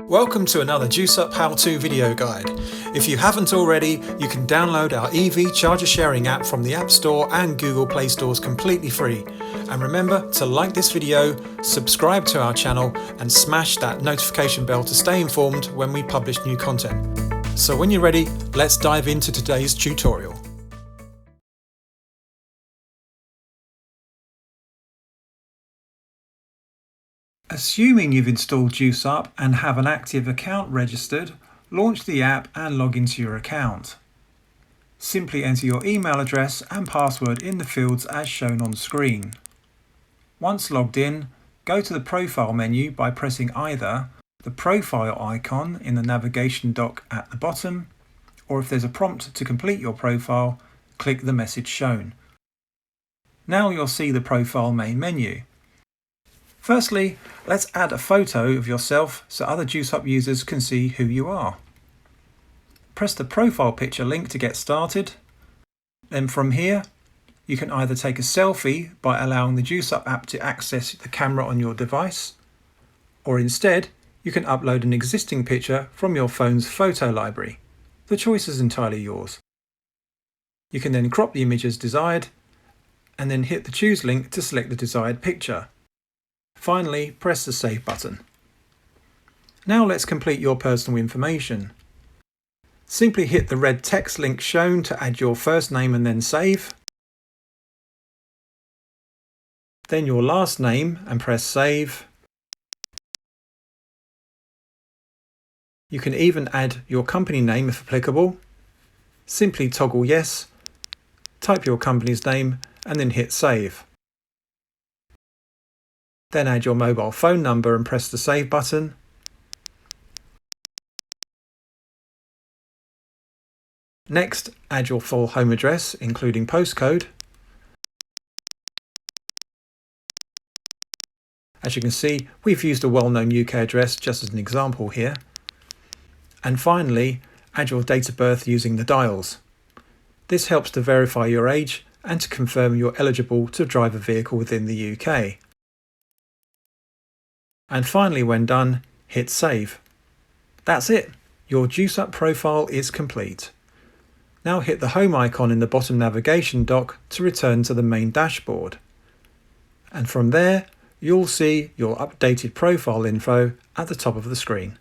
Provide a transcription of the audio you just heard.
Welcome to another Joosup how-to video guide. If you haven't already, you can download our EV charger sharing app from the App Store and Google Play Stores completely free. And remember to like this video, subscribe to our channel and smash that notification bell to stay informed when we publish new content. So when you're ready, let's dive into today's tutorial. Assuming you've installed Joosup and have an active account registered, launch the app and log into your account. Simply enter your email address and password in the fields as shown on screen. Once logged in, go to the profile menu by pressing either the profile icon in the navigation dock at the bottom, or if there's a prompt to complete your profile, click the message shown. Now you'll see the profile main menu. Firstly, let's add a photo of yourself so other Joosup users can see who you are. Press the profile picture link to get started. Then from here, you can either take a selfie by allowing the Joosup app to access the camera on your device, or instead, you can upload an existing picture from your phone's photo library. The choice is entirely yours. You can then crop the image as desired, and then hit the choose link to select the desired picture. Finally, press the Save button. Now let's complete your personal information. Simply hit the red text link shown to add your first name and then save. Then your last name and press Save. You can even add your company name if applicable. Simply toggle Yes, type your company's name and then hit Save. Then add your mobile phone number and press the Save button. Next, add your full home address, including postcode. As you can see, we've used a well-known UK address just as an example here. And finally, add your date of birth using the dials. This helps to verify your age and to confirm you're eligible to drive a vehicle within the UK. And finally, when done, hit Save. That's it. Your Joosup profile is complete. Now hit the home icon in the bottom navigation dock to return to the main dashboard. And from there, you'll see your updated profile info at the top of the screen.